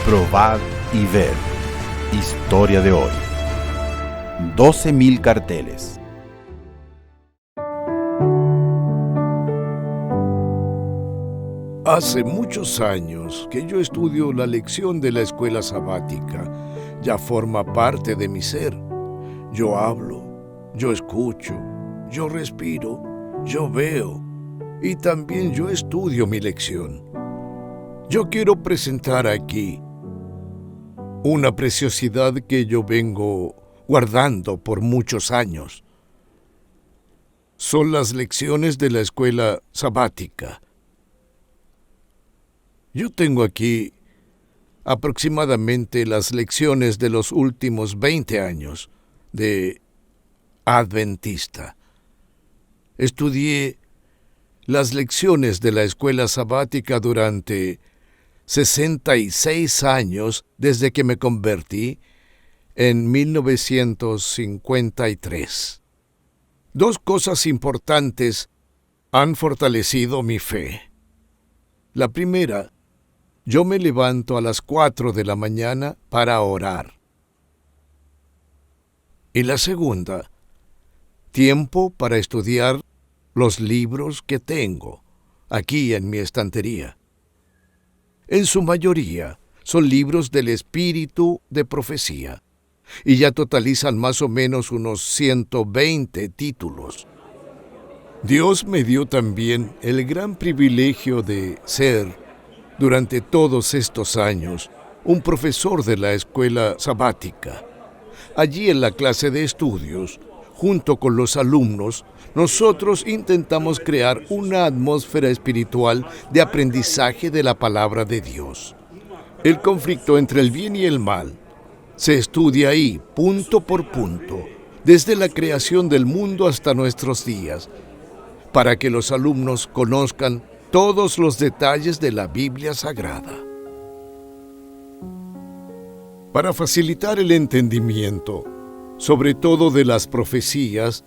Probad y ved. Historia de hoy. 12.000 carteles. Hace muchos años que yo estudio la lección de la escuela sabática. Ya forma parte de mi ser. Yo hablo, yo escucho, yo respiro, yo veo y también yo estudio mi lección. Yo quiero presentar aquí una preciosidad que yo vengo guardando por muchos años. Son las lecciones de la escuela sabática. Yo tengo aquí aproximadamente las lecciones de los últimos 20 años de adventista. Estudié las lecciones de la escuela sabática durante 66 años desde que me convertí en 1953. Dos cosas importantes han fortalecido mi fe. La primera, yo me levanto a las 4 de la mañana para orar. Y la segunda, tiempo para estudiar los libros que tengo aquí en mi estantería. En su mayoría son libros del espíritu de profecía y ya totalizan más o menos unos 120 títulos. Dios me dio también el gran privilegio de ser, durante todos estos años, un profesor de la escuela sabática. Allí en la clase de estudios, junto con los alumnos, nosotros intentamos crear una atmósfera espiritual de aprendizaje de la palabra de Dios. El conflicto entre el bien y el mal se estudia ahí, punto por punto, desde la creación del mundo hasta nuestros días, para que los alumnos conozcan todos los detalles de la Biblia Sagrada. Para facilitar el entendimiento, sobre todo de las profecías,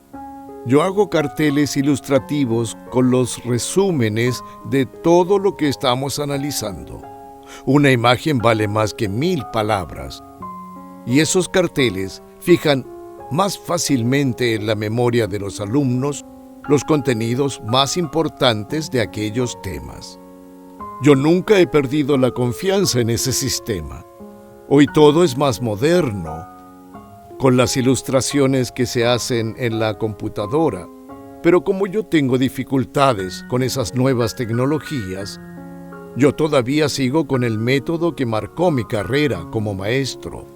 yo hago carteles ilustrativos con los resúmenes de todo lo que estamos analizando. Una imagen vale más que 1000 palabras, y esos carteles fijan más fácilmente en la memoria de los alumnos los contenidos más importantes de aquellos temas. Yo nunca he perdido la confianza en ese sistema. Hoy todo es más moderno, con las ilustraciones que se hacen en la computadora, pero como yo tengo dificultades con esas nuevas tecnologías, yo todavía sigo con el método que marcó mi carrera como maestro.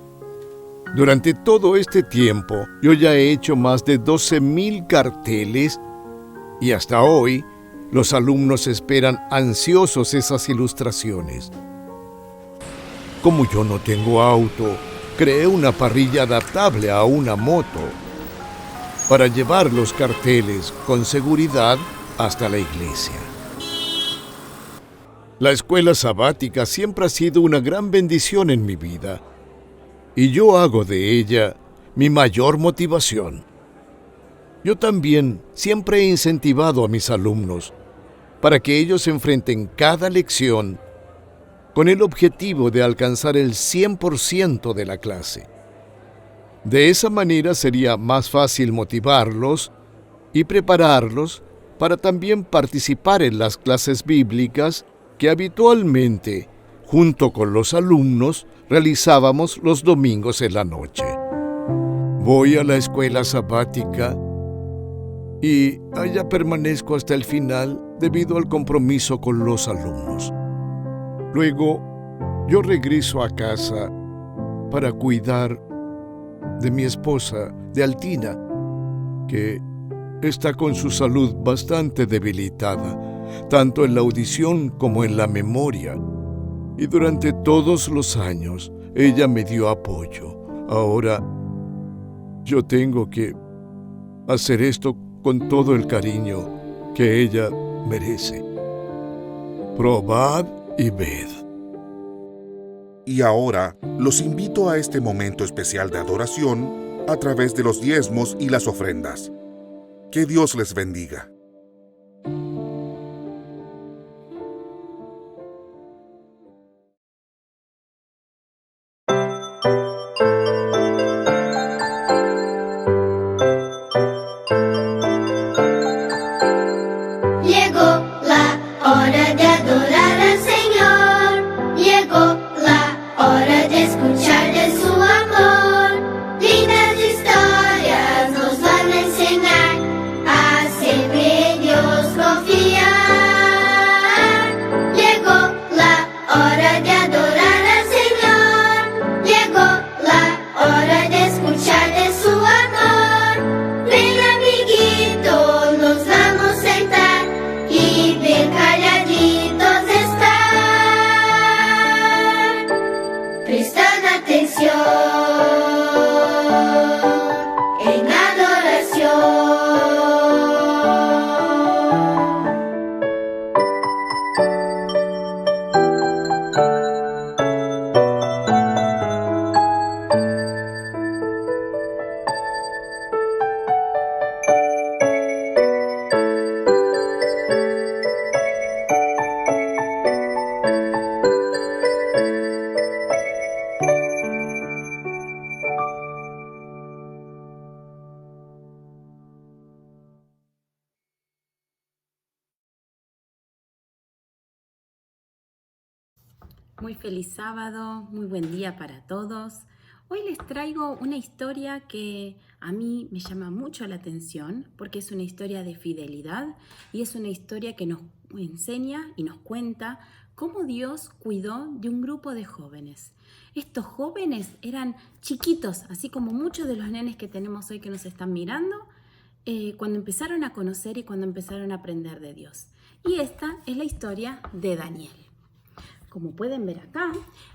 Durante todo este tiempo, yo ya he hecho más de 12.000 carteles y hasta hoy, los alumnos esperan ansiosos esas ilustraciones. Como yo no tengo auto, creé una parrilla adaptable a una moto para llevar los carteles con seguridad hasta la iglesia. La escuela sabática siempre ha sido una gran bendición en mi vida y yo hago de ella mi mayor motivación. Yo también siempre he incentivado a mis alumnos para que ellos enfrenten cada lección con el objetivo de alcanzar el 100% de la clase. De esa manera sería más fácil motivarlos y prepararlos para también participar en las clases bíblicas que habitualmente, junto con los alumnos, realizábamos los domingos en la noche. Voy a la escuela sabática y allá permanezco hasta el final debido al compromiso con los alumnos. Luego, yo regreso a casa para cuidar de mi esposa, de Altina, que está con su salud bastante debilitada, tanto en la audición como en la memoria. Y durante todos los años, ella me dio apoyo. Ahora, yo tengo que hacer esto con todo el cariño que ella merece. Probad y ved. Y ahora los invito a este momento especial de adoración a través de los diezmos y las ofrendas. Que Dios les bendiga. Llegó la hora de adorar al Señor. Llegó la hora de escuchar de su amor. Lindas historias nos van a enseñar a siempre en Dios confiar. Llegó la hora de adorar al Señor. Llegó la hora de escuchar de su amor. Ven, amiguito, nos vamos a sentar y bien calladitos estar, prestando atención en adoración. Muy feliz sábado, muy buen día para todos. Hoy les traigo una historia que a mí me llama mucho la atención porque es una historia de fidelidad y es una historia que nos enseña y nos cuenta cómo Dios cuidó de un grupo de jóvenes. Estos jóvenes eran chiquitos, así como muchos de los nenes que tenemos hoy que nos están mirando, cuando empezaron a conocer y cuando empezaron a aprender de Dios. Y esta es la historia de Daniel. Como pueden ver acá,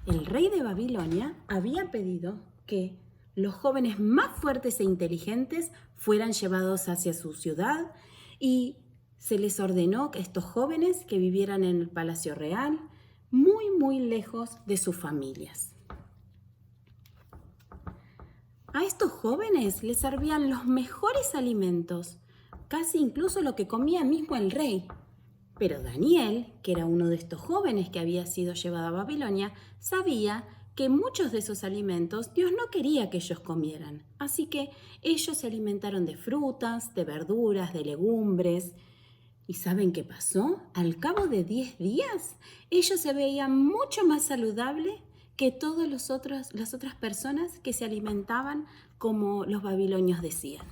el rey de Babilonia había pedido que los jóvenes más fuertes e inteligentes fueran llevados hacia su ciudad y se les ordenó que estos jóvenes que vivieran en el palacio real, muy lejos de sus familias. A estos jóvenes les servían los mejores alimentos, casi incluso lo que comía mismo el rey. Pero Daniel, que era uno de estos jóvenes que había sido llevado a Babilonia, sabía que muchos de esos alimentos Dios no quería que ellos comieran. Así que ellos se alimentaron de frutas, de verduras, de legumbres. ¿Y saben qué pasó? Al cabo de 10 días, ellos se veían mucho más saludables que todas las otras personas que se alimentaban como los babilonios decían.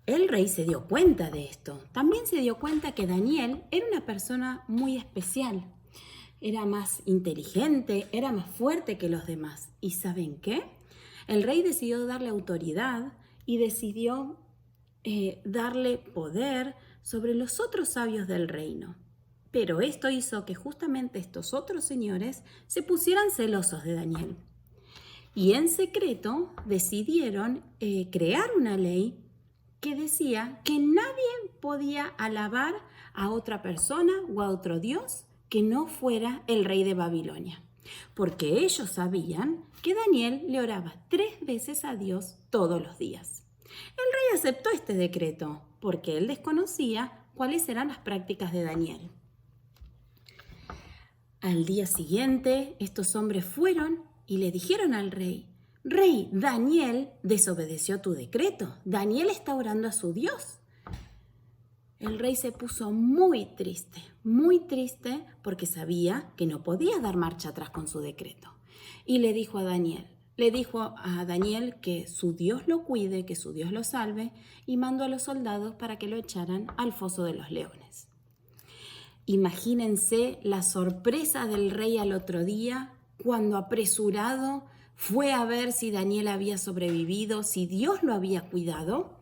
El rey se dio cuenta de esto. También se dio cuenta que Daniel era una persona muy especial. Era más inteligente, era más fuerte que los demás. ¿Y saben qué? El rey decidió darle autoridad y decidió darle poder sobre los otros sabios del reino. Pero esto hizo que justamente estos otros señores se pusieran celosos de Daniel. Y en secreto decidieron crear una ley que decía que nadie podía alabar a otra persona o a otro dios que no fuera el rey de Babilonia, porque ellos sabían que Daniel le oraba 3 veces a Dios todos los días. El rey aceptó este decreto porque él desconocía cuáles eran las prácticas de Daniel. Al día siguiente, estos hombres fueron y le dijeron al rey: Rey, Daniel desobedeció tu decreto. Daniel está orando a su Dios. El rey se puso muy triste porque sabía que no podía dar marcha atrás con su decreto. Y le dijo a Daniel que su Dios lo cuide, que su Dios lo salve, y mandó a los soldados para que lo echaran al foso de los leones. Imagínense la sorpresa del rey al otro día cuando apresurado fue a ver si Daniel había sobrevivido, si Dios lo había cuidado.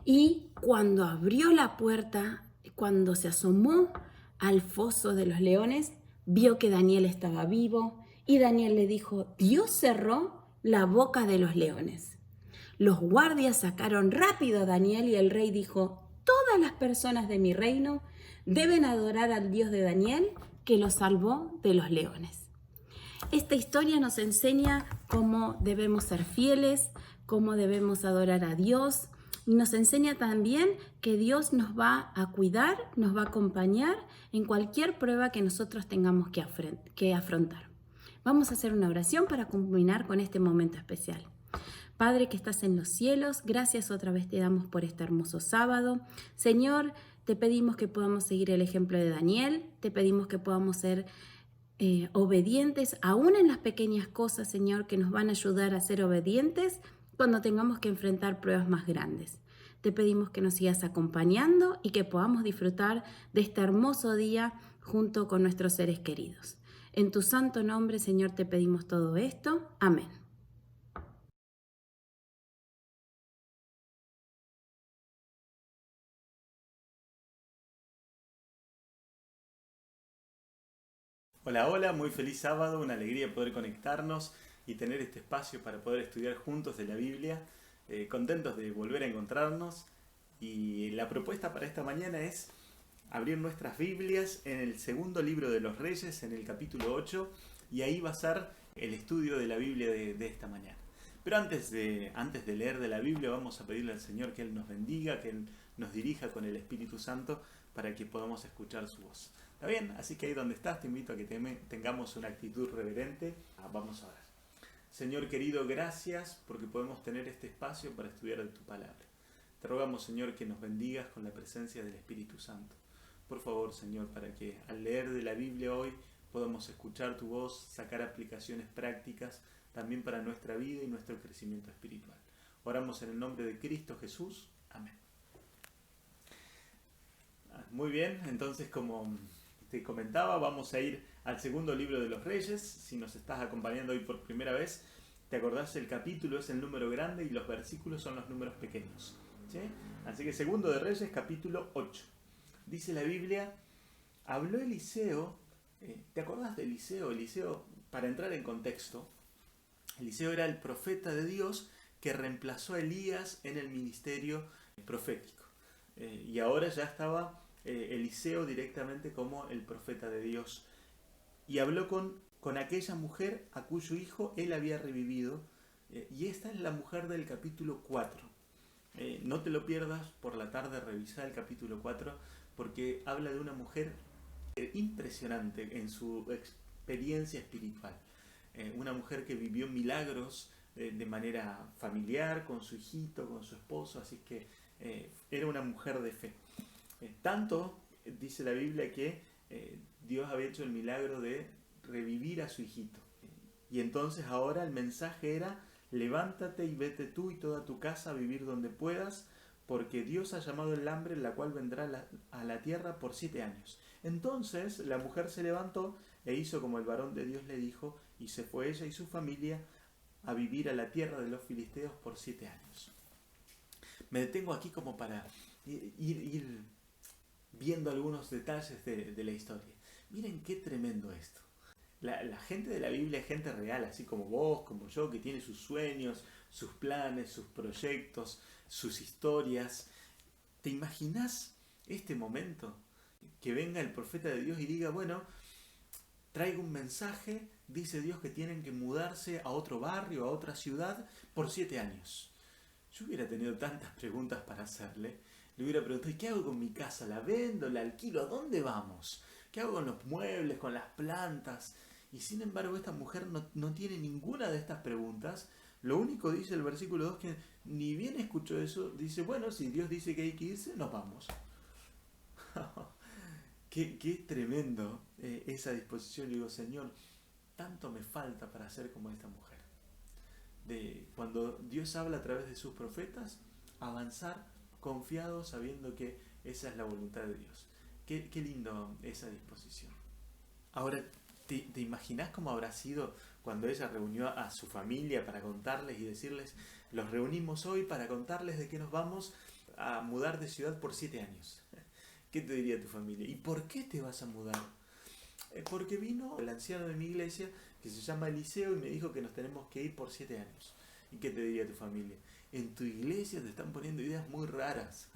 Y cuando abrió la puerta, cuando se asomó al foso de los leones, vio que Daniel estaba vivo y Daniel le dijo: Dios cerró la boca de los leones. Los guardias sacaron rápido a Daniel y el rey dijo: todas las personas de mi reino deben adorar al Dios de Daniel que lo salvó de los leones. Esta historia nos enseña cómo debemos ser fieles, cómo debemos adorar a Dios, y nos enseña también que Dios nos va a cuidar, nos va a acompañar en cualquier prueba que nosotros tengamos que afrontar. Vamos a hacer una oración para culminar con este momento especial. Padre que estás en los cielos, gracias otra vez te damos por este hermoso sábado. Señor, te pedimos que podamos seguir el ejemplo de Daniel, te pedimos que podamos ser obedientes, aún en las pequeñas cosas, Señor, que nos van a ayudar a ser obedientes cuando tengamos que enfrentar pruebas más grandes. Te pedimos que nos sigas acompañando y que podamos disfrutar de este hermoso día junto con nuestros seres queridos. En tu santo nombre, Señor, te pedimos todo esto. Amén. Hola, hola, muy feliz sábado, una alegría poder conectarnos y tener este espacio para poder estudiar juntos de la Biblia, contentos de volver a encontrarnos. Y la propuesta para esta mañana es abrir nuestras Biblias en el segundo libro de los Reyes, en el capítulo 8, y ahí va a ser el estudio de la Biblia de esta mañana. Pero antes de leer de la Biblia, vamos a pedirle al Señor que Él nos bendiga, que Él nos dirija con el Espíritu Santo para que podamos escuchar su voz. ¿Está bien? Así que ahí donde estás te invito a que tengamos una actitud reverente. Vamos a orar. Señor querido, gracias porque podemos tener este espacio para estudiar de tu palabra. Te rogamos, Señor, que nos bendigas con la presencia del Espíritu Santo. Por favor, Señor, para que al leer de la Biblia hoy podamos escuchar tu voz, sacar aplicaciones prácticas también para nuestra vida y nuestro crecimiento espiritual. Oramos en el nombre de Cristo Jesús. Amén. Muy bien, entonces como te comentaba, vamos a ir al segundo libro de los Reyes. Si nos estás acompañando hoy por primera vez, te acordás, el capítulo es el número grande y los versículos son los números pequeños, ¿sí? Así que segundo de Reyes, capítulo 8. Dice la Biblia, habló Eliseo. ¿Te acordás de Eliseo? Eliseo, para entrar en contexto, Eliseo era el profeta de Dios que reemplazó a Elías en el ministerio profético. Y ahora ya estaba Eliseo directamente como el profeta de Dios. Y habló con aquella mujer a cuyo hijo él había revivido. Y esta es la mujer del capítulo 4. No te lo pierdas por la tarde, revisar el capítulo 4, porque habla de una mujer impresionante en su experiencia espiritual. Una mujer que vivió milagros de manera familiar, con su hijito, con su esposo, así que era una mujer de fe. Tanto dice la Biblia que Dios había hecho el milagro de revivir a su hijito. Y entonces ahora el mensaje era: levántate y vete tú y toda tu casa a vivir donde puedas, porque Dios ha llamado el hambre, la cual vendrá a la tierra por 7 años. Entonces la mujer se levantó e hizo como el varón de Dios le dijo, y se fue ella y su familia a vivir a la tierra de los filisteos por 7 años. Me detengo aquí como para ir viendo algunos detalles de la historia. Miren qué tremendo esto. La gente de la Biblia es gente real, así como vos, como yo, que tiene sus sueños, sus planes, sus proyectos, sus historias. ¿Te imaginás este momento? Que venga el profeta de Dios y diga, bueno, traigo un mensaje, dice Dios que tienen que mudarse a otro barrio, a otra ciudad, por 7 años. Yo hubiera tenido tantas preguntas para hacerle. Le hubiera preguntado, ¿qué hago con mi casa? ¿La vendo? ¿La alquilo? ¿A dónde vamos? ¿Qué hago con los muebles, con las plantas? Y sin embargo esta mujer no tiene ninguna de estas preguntas. Lo único, dice el versículo 2, que ni bien escuchó eso, dice, bueno, si Dios dice que hay que irse, nos vamos. Qué tremendo esa disposición. Le digo, Señor, tanto me falta para ser como esta mujer. Cuando Dios habla a través de sus profetas, avanzar confiado, sabiendo que esa es la voluntad de Dios. Qué lindo esa disposición. Ahora, ¿te imaginás cómo habrá sido cuando ella reunió a su familia para contarles y decirles, los reunimos hoy para contarles de que nos vamos a mudar de ciudad por 7 años? ¿Qué te diría tu familia? ¿Y por qué te vas a mudar? Porque vino el anciano de mi iglesia, que se llama Eliseo, y me dijo que nos tenemos que ir por 7 años. ¿Y qué te diría tu familia? En tu iglesia te están poniendo ideas muy raras.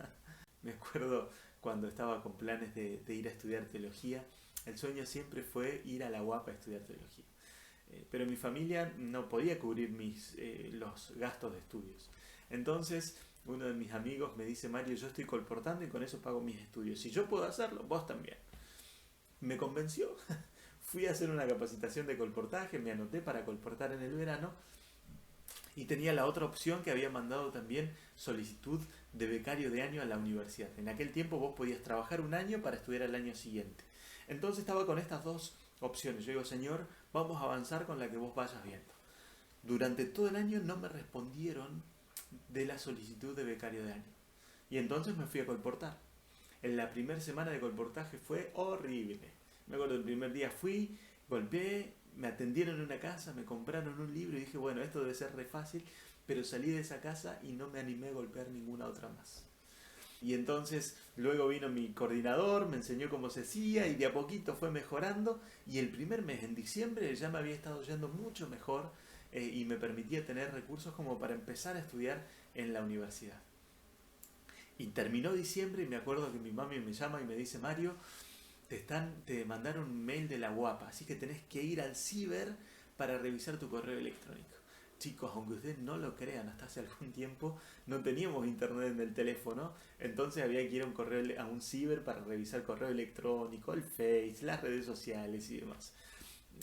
Me acuerdo cuando estaba con planes de ir a estudiar teología, el sueño siempre fue ir a la UAP a estudiar teología. Pero mi familia no podía cubrir los gastos de estudios. Entonces, uno de mis amigos me dice, Mario, yo estoy colportando y con eso pago mis estudios. Si yo puedo hacerlo, vos también. Me convenció. fui a hacer una capacitación de colportaje, me anoté para colportar en el verano y tenía la otra opción que había mandado también solicitud de becario de año a la universidad. En aquel tiempo vos podías trabajar un año para estudiar al año siguiente. Entonces estaba con estas dos opciones. Yo digo, Señor, vamos a avanzar con la que vos vayas viendo. Durante todo el año no me respondieron de la solicitud de becario de año. Y entonces me fui a colportar. En la primera semana de colportaje fue horrible. Me acuerdo, el primer día fui, golpeé, me atendieron en una casa, me compraron un libro y dije, bueno, esto debe ser re fácil, pero salí de esa casa y no me animé a golpear ninguna otra más. Y entonces luego vino mi coordinador, me enseñó cómo se hacía y de a poquito fue mejorando, y el primer mes, en diciembre, ya me había estado yendo mucho mejor y me permitía tener recursos como para empezar a estudiar en la universidad. Y terminó diciembre y me acuerdo que mi mami me llama y me dice, Mario, te mandaron un mail de la UAPA, así que tenés que ir al ciber para revisar tu correo electrónico. Chicos, aunque ustedes no lo crean, hasta hace algún tiempo no teníamos internet en el teléfono, entonces había que ir a un ciber para revisar correo electrónico, el Face, las redes sociales y demás.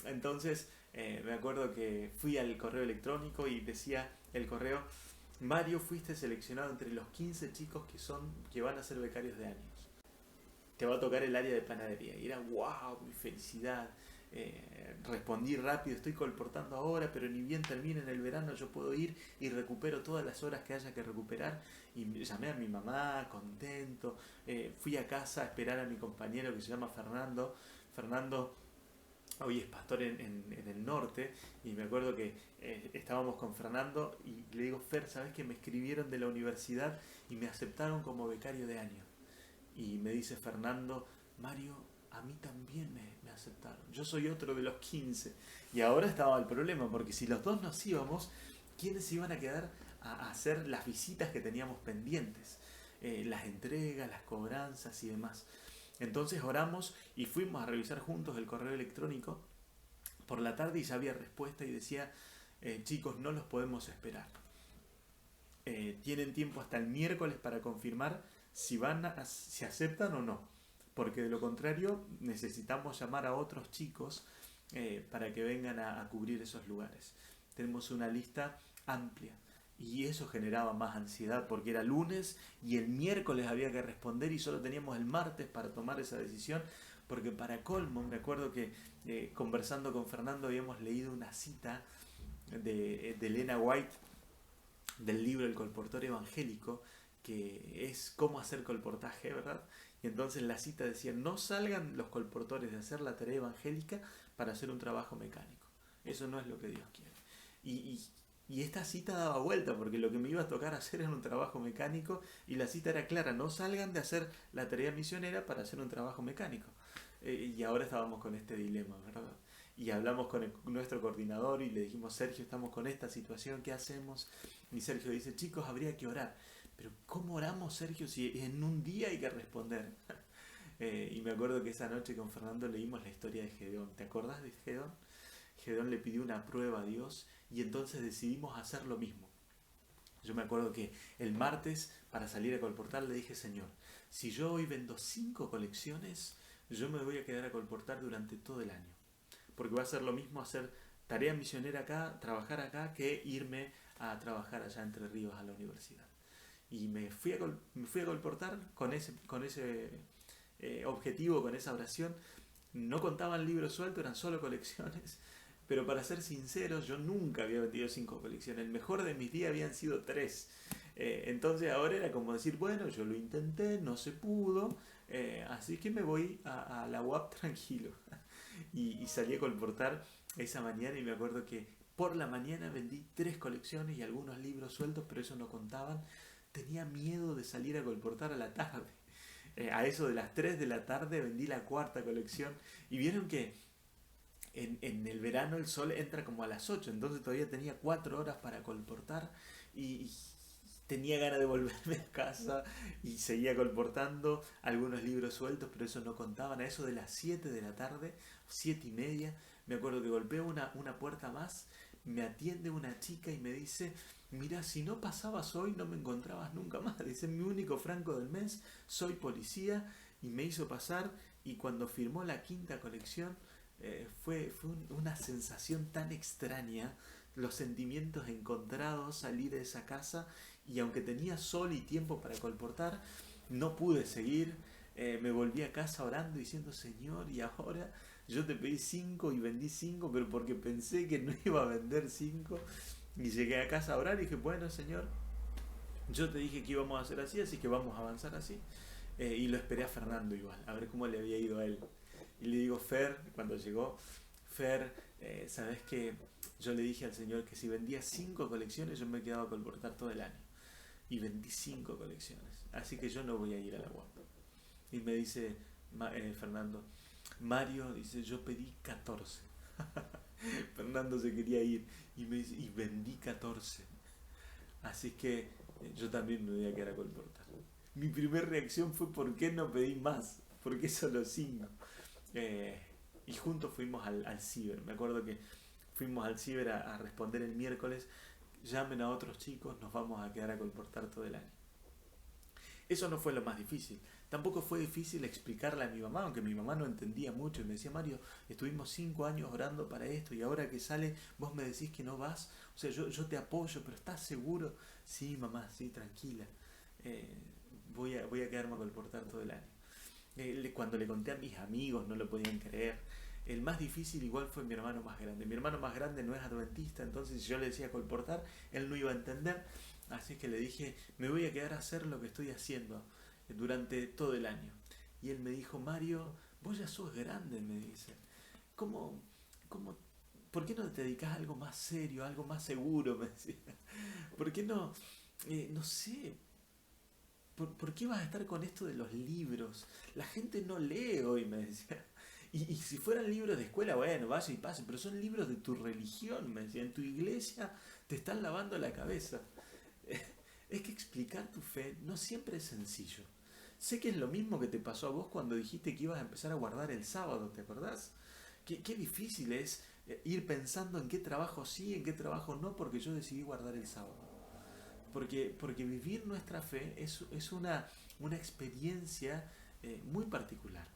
Entonces me acuerdo que fui al correo electrónico y decía el correo, Mario, fuiste seleccionado entre los 15 chicos que van a ser becarios de años. Te va a tocar el área de panadería. Y era wow, mi felicidad. Respondí rápido, estoy colportando ahora, pero ni bien termine en el verano yo puedo ir y recupero todas las horas que haya que recuperar. Y llamé a mi mamá, contento. Fui a casa a esperar a mi compañero que se llama Fernando. Fernando hoy es pastor en el norte, y me acuerdo que estábamos con Fernando y le digo, Fer, ¿sabes que me escribieron de la universidad y me aceptaron como becario de año? Y me dice Fernando, Mario, a mí también me aceptaron. Yo soy otro de los 15. Y ahora estaba el problema, porque si los dos nos íbamos, ¿quiénes iban a quedar a hacer las visitas que teníamos pendientes? Las entregas, las cobranzas y demás. Entonces oramos y fuimos a revisar juntos el correo electrónico por la tarde y ya había respuesta y decía, chicos, no los podemos esperar. Tienen tiempo hasta el miércoles para confirmar si aceptan o no, porque de lo contrario necesitamos llamar a otros chicos para que vengan a cubrir esos lugares. Tenemos una lista amplia y eso generaba más ansiedad porque era lunes y el miércoles había que responder y solo teníamos el martes para tomar esa decisión, porque para colmo me acuerdo que conversando con Fernando habíamos leído una cita de Elena White del libro El colportor evangélico, que es cómo hacer colportaje, ¿verdad? Y entonces la cita decía, no salgan los colportores de hacer la tarea evangélica para hacer un trabajo mecánico. Eso no es lo que Dios quiere. Y esta cita daba vuelta, porque lo que me iba a tocar hacer era un trabajo mecánico, y la cita era clara, no salgan de hacer la tarea misionera para hacer un trabajo mecánico. Y ahora estábamos con este dilema, ¿verdad? Y hablamos con nuestro coordinador y le dijimos, Sergio, estamos con esta situación, ¿qué hacemos? Y Sergio dice, chicos, habría que orar. Pero ¿cómo oramos, Sergio, si en un día hay que responder? Y me acuerdo que esa noche con Fernando leímos la historia de Gedeón. ¿Te acordás de Gedeón? Gedeón le pidió una prueba a Dios y entonces decidimos hacer lo mismo. Yo me acuerdo que el martes, para salir a colportar, le dije, Señor, si yo hoy vendo 5 colecciones, yo me voy a quedar a colportar durante todo el año. Porque va a ser lo mismo hacer tarea misionera acá, trabajar acá, que irme a trabajar allá Entre Ríos a la universidad. Y me fui a colportar con ese objetivo, con esa oración. No contaban libros sueltos, eran solo colecciones. Pero para ser sinceros, yo nunca había vendido 5 colecciones. El mejor de mis días habían sido 3. Entonces ahora era como decir, bueno, yo lo intenté, no se pudo, así que me voy a la UAP tranquilo. Y salí a colportar esa mañana y me acuerdo que por la mañana vendí 3 colecciones y algunos libros sueltos, pero eso no contaban. Tenía miedo de salir a colportar a la tarde. A eso de las 3 de la tarde vendí la 4ª colección. Y vieron que en el verano el sol entra como a las 8, entonces todavía tenía 4 horas para colportar y tenía ganas de volverme a casa y seguía colportando algunos libros sueltos, pero eso no contaban. A eso de las 7 de la tarde, 7:30, me acuerdo que golpeé una puerta más, me atiende una chica y me dice, mira, si no pasabas hoy no me encontrabas nunca más. Dice, mi único franco del mes, soy policía, y me hizo pasar, y cuando firmó la 5ª colección, Una sensación tan extraña, los sentimientos encontrados, salí de esa casa y aunque tenía sol y tiempo para colportar, no pude seguir. Me volví a casa orando diciendo, Señor, y ahora yo te pedí 5 y vendí 5, pero porque pensé que no iba a vender 5. Y llegué a casa a orar y dije, bueno, Señor, yo te dije que íbamos a hacer así, así que vamos a avanzar así. Y lo esperé a Fernando igual, a ver cómo le había ido a él. Y le digo, Fer, cuando llegó, Fer, ¿sabes qué? Yo le dije al Señor que si vendía 5 colecciones yo me quedaba a colportar todo el año. Y vendí 5 colecciones, así que yo no voy a ir a la UAP. Y me dice Fernando, Mario, dice, yo pedí 14. Fernando se quería ir y me dice, y vendí 14. Así que yo también me voy a quedar a colportar. Mi primera reacción fue, ¿por qué no pedí más? ¿Por qué solo 5? Y juntos fuimos al ciber. Me acuerdo que fuimos al ciber a responder el miércoles, llamen a otros chicos, nos vamos a quedar a colportar todo el año. Eso no fue lo más difícil. Tampoco fue difícil explicarle a mi mamá, aunque mi mamá no entendía mucho y me decía, Mario, estuvimos 5 años orando para esto y ahora que sale vos me decís que no vas. O sea, yo te apoyo, pero ¿estás seguro? Sí, mamá, sí, tranquila. Voy a quedarme a colportar todo el año. Cuando le conté a mis amigos no lo podían creer. El más difícil igual fue mi hermano más grande. Mi hermano más grande no es adventista, entonces si yo le decía colportar, él no iba a entender. Así que le dije, me voy a quedar a hacer lo que estoy haciendo durante todo el año. Y él me dijo, Mario, vos ya sos grande, me dice. ¿Por qué no te dedicas a algo más serio, algo más seguro? Me decía. ¿Por qué no, no sé, ¿por qué vas a estar con esto de los libros? La gente no lee hoy, me decía. Y si fueran libros de escuela, bueno, vaya y pase, pero son libros de tu religión, me decía. En tu iglesia te están lavando la cabeza. Es que explicar tu fe no siempre es sencillo. Sé que es lo mismo que te pasó a vos cuando dijiste que ibas a empezar a guardar el sábado, ¿te acordás? Qué difícil es ir pensando en qué trabajo sí, en qué trabajo no, porque yo decidí guardar el sábado. Porque vivir nuestra fe es una experiencia muy particular.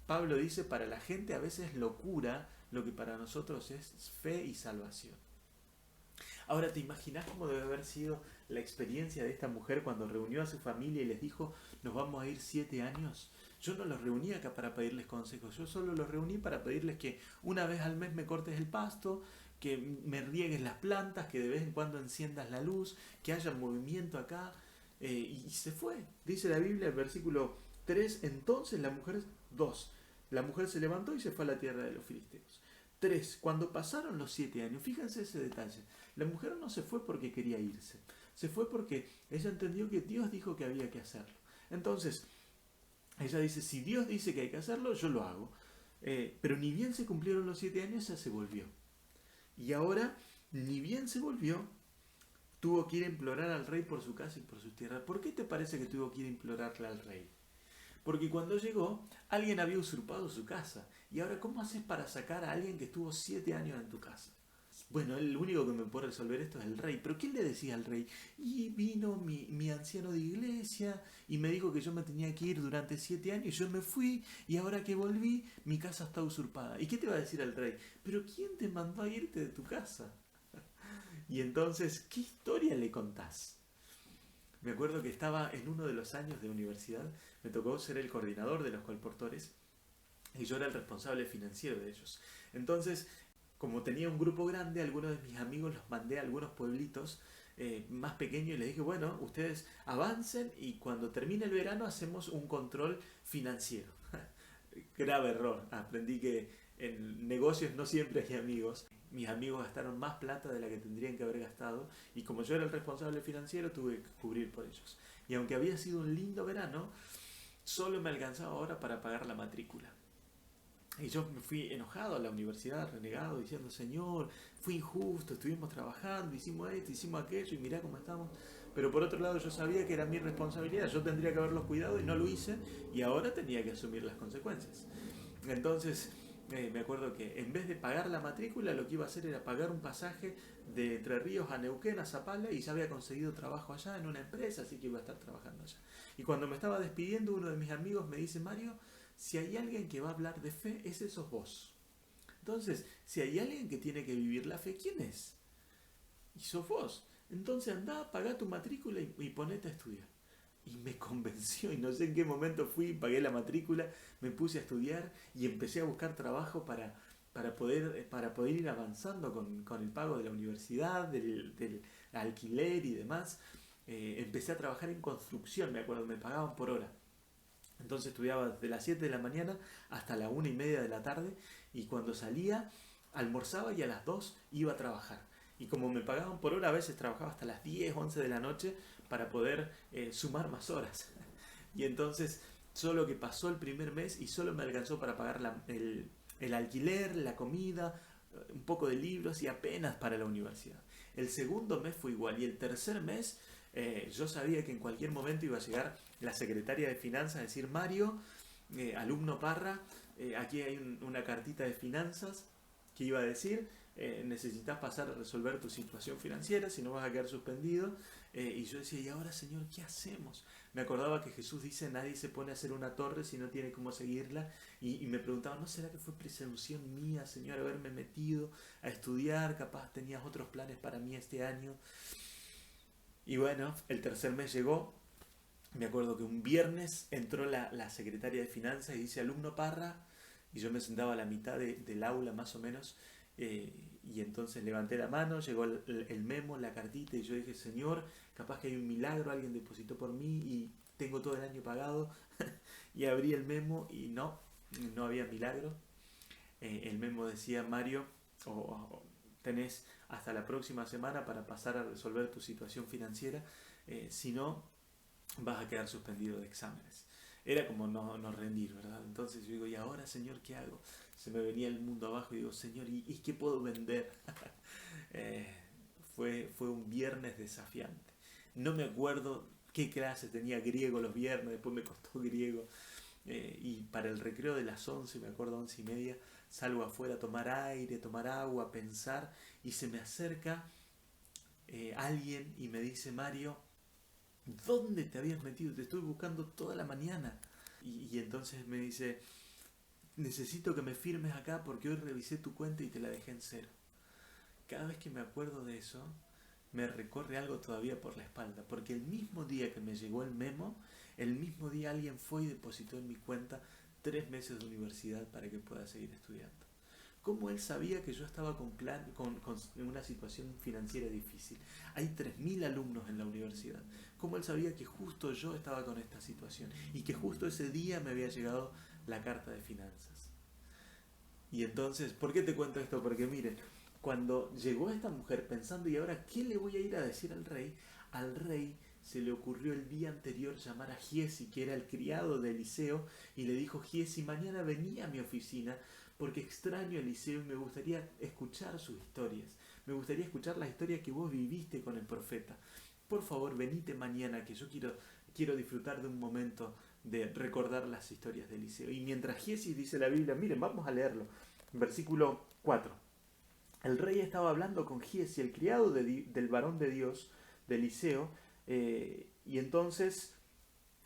Pablo dice, para la gente a veces es locura lo que para nosotros es fe y salvación. Ahora, ¿te imaginas cómo debe haber sido la experiencia de esta mujer cuando reunió a su familia y les dijo, nos vamos a ir 7 años? Yo no los reuní acá para pedirles consejos, yo solo los reuní para pedirles que una vez al mes me cortes el pasto, que me riegues las plantas, que de vez en cuando enciendas la luz, que haya movimiento acá. Y se fue. Dice la Biblia, el versículo 3, entonces la mujer, 2, la mujer se levantó y se fue a la tierra de los filisteos. 3, cuando pasaron los 7 años, fíjense ese detalle, la mujer no se fue porque quería irse, se fue porque ella entendió que Dios dijo que había que hacerlo. Entonces, ella dice, si Dios dice que hay que hacerlo, yo lo hago. Pero ni bien se cumplieron los 7 años, ella se volvió. Y ahora, ni bien se volvió, tuvo que ir a implorar al rey por su casa y por sus tierras. ¿Por qué te parece que tuvo que ir a implorarle al rey? Porque cuando llegó, alguien había usurpado su casa. Y ahora, ¿cómo haces para sacar a alguien que estuvo 7 años en tu casa? Bueno, el único que me puede resolver esto es el rey. ¿Pero qué le decía al rey? Y vino mi anciano de iglesia y me dijo que yo me tenía que ir durante 7 años y yo me fui y ahora que volví, mi casa está usurpada. ¿Y qué te va a decir el rey? ¿Pero quién te mandó a irte de tu casa? Y entonces, ¿qué historia le contás? Me acuerdo que estaba en uno de los años de universidad, me tocó ser el coordinador de los colportores y yo era el responsable financiero de ellos. Entonces, como tenía un grupo grande, algunos de mis amigos los mandé a algunos pueblitos más pequeños y les dije, bueno, ustedes avancen y cuando termine el verano hacemos un control financiero. Grave error, aprendí que en negocios no siempre hay amigos. Mis amigos gastaron más plata de la que tendrían que haber gastado y como yo era el responsable financiero tuve que cubrir por ellos. Y aunque había sido un lindo verano, solo me alcanzaba ahora para pagar la matrícula. Y yo me fui enojado a la universidad, renegado, diciendo, Señor, fue injusto, estuvimos trabajando, hicimos esto, hicimos aquello y mirá cómo estamos. Pero por otro lado yo sabía que era mi responsabilidad, yo tendría que haberlos cuidado y no lo hice y ahora tenía que asumir las consecuencias. Entonces me acuerdo que en vez de pagar la matrícula lo que iba a hacer era pagar un pasaje de Entre Ríos a Neuquén, a Zapala, y ya había conseguido trabajo allá en una empresa, así que iba a estar trabajando allá. Y cuando me estaba despidiendo, uno de mis amigos me dice, Mario, si hay alguien que va a hablar de fe, ese sos vos. Entonces, si hay alguien que tiene que vivir la fe, ¿quién es? Y sos vos. Entonces andá, pagá tu matrícula y ponete a estudiar. Y me convenció, y no sé en qué momento fui, pagué la matrícula, me puse a estudiar y empecé a buscar trabajo para poder ir avanzando con el pago de la universidad, del alquiler y demás. Empecé a trabajar en construcción, me acuerdo, me pagaban por hora. Entonces estudiaba desde las 7 de la mañana hasta la 1:30 de la tarde, y cuando salía almorzaba y a las 2 iba a trabajar. Y como me pagaban por hora, a veces trabajaba hasta las 10, 11 de la noche para poder sumar más horas. Y entonces solo que pasó el primer mes y solo me alcanzó para pagar el alquiler, la comida, un poco de libros y apenas para la universidad. El segundo mes fue igual, y el tercer mes yo sabía que en cualquier momento iba a llegar la secretaria de finanzas a decir: Mario, alumno Parra, aquí hay una cartita de finanzas que iba a decir: necesitas pasar a resolver tu situación financiera, si no vas a quedar suspendido. Y yo decía: ¿y ahora, Señor, qué hacemos? Me acordaba que Jesús dice: nadie se pone a hacer una torre si no tiene cómo seguirla. Y me preguntaba: ¿no será que fue presunción mía, Señor, haberme metido a estudiar? Capaz tenías otros planes para mí este año. Y bueno, el tercer mes llegó. Me acuerdo que un viernes entró la secretaria de finanzas y dice: alumno Parra. Y yo me sentaba a la mitad del aula más o menos. Y entonces levanté la mano, llegó el memo, la cartita, y yo dije: Señor, capaz que hay un milagro, alguien depositó por mí y tengo todo el año pagado. Y abrí el memo y no había milagro. El memo decía: Mario, tenés hasta la próxima semana para pasar a resolver tu situación financiera, si no vas a quedar suspendido de exámenes. Era como no rendir, ¿verdad? Entonces yo digo: ¿y ahora, Señor, qué hago? Se me venía el mundo abajo y digo: Señor, ¿y qué puedo vender? Fue un viernes desafiante. No me acuerdo qué clase tenía, griego los viernes, después me costó griego. Y para el recreo de las 11, me acuerdo, 11:30, salgo afuera a tomar aire, tomar agua, pensar, y se me acerca alguien y me dice: Mario, ¿dónde te habías metido? Te estuve buscando toda la mañana. Y entonces me dice: necesito que me firmes acá porque hoy revisé tu cuenta y te la dejé en cero. Cada vez que me acuerdo de eso, me recorre algo todavía por la espalda, porque el mismo día que me llegó el memo, el mismo día alguien fue y depositó en mi cuenta 3 meses de universidad para que pueda seguir estudiando. ¿Cómo él sabía que yo estaba con una situación financiera difícil? Hay 3.000 alumnos en la universidad. ¿Cómo él sabía que justo yo estaba con esta situación? Y que justo ese día me había llegado la carta de finanzas. Y entonces, ¿por qué te cuento esto? Porque miren, cuando llegó esta mujer pensando: ¿y ahora qué le voy a ir a decir al rey se le ocurrió el día anterior llamar a Giesi, que era el criado de Eliseo, y le dijo: Giesi, mañana vení a mi oficina porque extraño a Eliseo y me gustaría escuchar sus historias. Me gustaría escuchar la historia que vos viviste con el profeta. Por favor, venite mañana, que yo quiero disfrutar de un momento de recordar las historias de Eliseo. Y mientras Giesi, dice la Biblia, miren, vamos a leerlo, versículo 4. El rey estaba hablando con Giesi, el criado del varón de Dios, de Eliseo, y entonces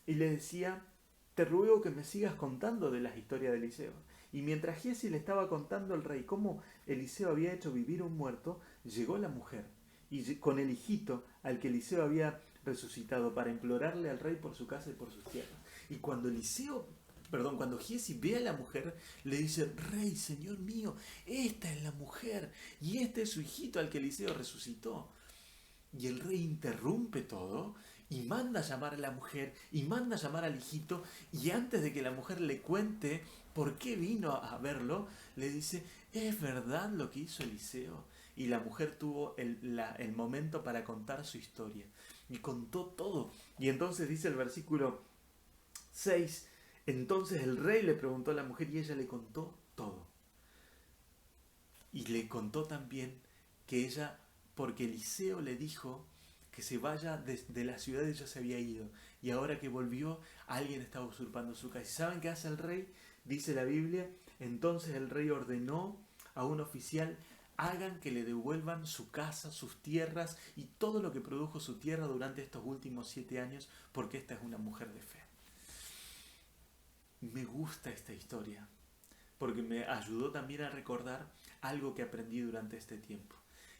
le decía: te ruego que me sigas contando de las historias de Eliseo. Y mientras Giesi le estaba contando al rey cómo Eliseo había hecho vivir a un muerto, llegó la mujer, y con el hijito al que Eliseo había resucitado, para implorarle al rey por su casa y por sus tierras. Y cuando Giesi ve a la mujer, le dice: rey, señor mío, esta es la mujer, y este es su hijito al que Eliseo resucitó. Y el rey interrumpe todo y manda a llamar a la mujer y manda a llamar al hijito, y antes de que la mujer le cuente por qué vino a verlo, le dice: ¿es verdad lo que hizo Eliseo? Y la mujer tuvo el momento para contar su historia y contó todo. Y entonces dice el versículo 6: entonces el rey le preguntó a la mujer y ella le contó todo. Y le contó también que ella, porque Eliseo le dijo que se vaya de la ciudad, ella se había ido, y ahora que volvió, alguien estaba usurpando su casa. ¿Y saben qué hace el rey? Dice la Biblia: entonces el rey ordenó a un oficial: hagan que le devuelvan su casa, sus tierras y todo lo que produjo su tierra durante estos últimos 7 años, porque esta es una mujer de fe. Me gusta esta historia, porque me ayudó también a recordar algo que aprendí durante este tiempo.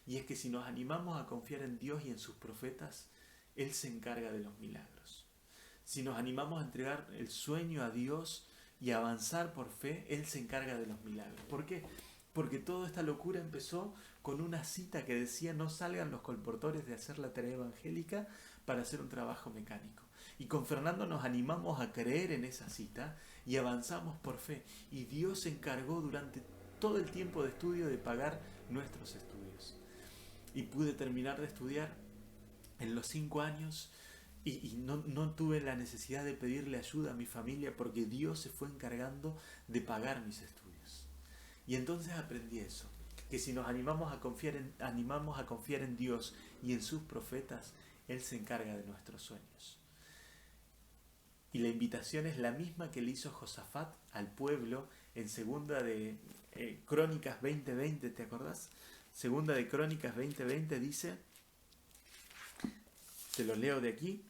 Y es que si nos animamos a confiar en Dios y en sus profetas, Él se encarga de los milagros. Si nos animamos a entregar el sueño a Dios y a avanzar por fe, Él se encarga de los milagros. ¿Por qué? Porque toda esta locura empezó con una cita que decía: no salgan los colportores de hacer la tarea evangélica para hacer un trabajo mecánico. Y con Fernando nos animamos a creer en esa cita y avanzamos por fe. Y Dios se encargó durante todo el tiempo de estudio de pagar nuestros estudios. Y pude terminar de estudiar en los 5 años y no tuve la necesidad de pedirle ayuda a mi familia porque Dios se fue encargando de pagar mis estudios. Y entonces aprendí eso, que si nos animamos a confiar en Dios y en sus profetas, Él se encarga de nuestros sueños. Y la invitación es la misma que le hizo Josafat al pueblo en segunda de Crónicas 20:20, ¿te acordás? Segunda de Crónicas 20:20 dice, te lo leo de aquí: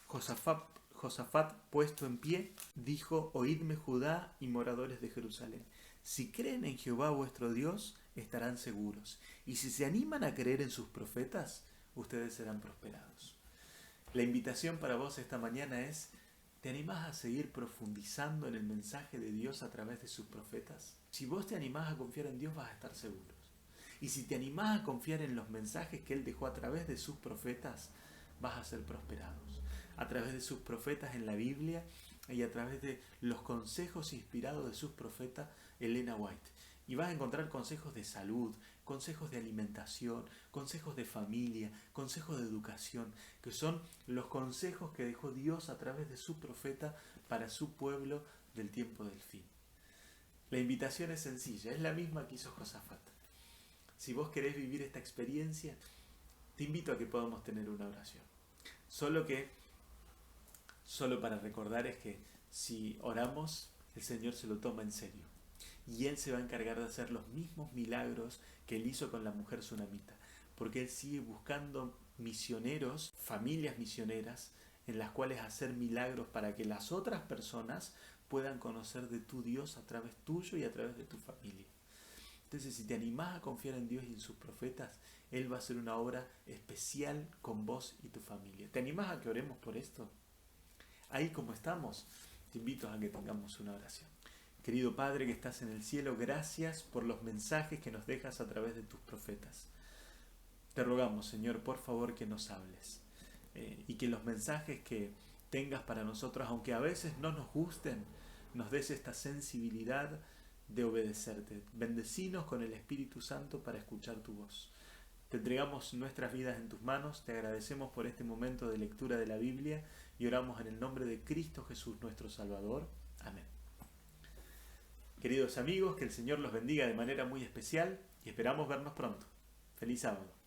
Josafat, puesto en pie, dijo: oídme Judá y moradores de Jerusalén. Si creen en Jehová vuestro Dios, estarán seguros. Y si se animan a creer en sus profetas, ustedes serán prosperados. La invitación para vos esta mañana es: ¿te animás a seguir profundizando en el mensaje de Dios a través de sus profetas? Si vos te animás a confiar en Dios, vas a estar seguros. Y si te animás a confiar en los mensajes que Él dejó a través de sus profetas, vas a ser prosperados. A través de sus profetas en la Biblia y a través de los consejos inspirados de sus profetas, Elena White. Y vas a encontrar consejos de salud, consejos de alimentación, consejos de familia, consejos de educación, que son los consejos que dejó Dios a través de su profeta para su pueblo del tiempo del fin. La invitación es sencilla, es la misma que hizo Josafat. Si vos querés vivir esta experiencia, te invito a que podamos tener una oración. Solo para recordar es que si oramos, el Señor se lo toma en serio. Y Él se va a encargar de hacer los mismos milagros que Él hizo con la mujer sunamita. Porque Él sigue buscando misioneros, familias misioneras, en las cuales hacer milagros para que las otras personas puedan conocer de tu Dios a través tuyo y a través de tu familia. Entonces, si te animás a confiar en Dios y en sus profetas, Él va a hacer una obra especial con vos y tu familia. ¿Te animás a que oremos por esto? Ahí como estamos, te invito a que tengamos una oración. Querido Padre que estás en el cielo, gracias por los mensajes que nos dejas a través de tus profetas. Te rogamos, Señor, por favor que nos hables y que los mensajes que tengas para nosotros, aunque a veces no nos gusten, nos des esta sensibilidad de obedecerte. Bendecinos con el Espíritu Santo para escuchar tu voz. Te entregamos nuestras vidas en tus manos, te agradecemos por este momento de lectura de la Biblia y oramos en el nombre de Cristo Jesús, nuestro Salvador. Amén. Queridos amigos, que el Señor los bendiga de manera muy especial y esperamos vernos pronto. Feliz sábado.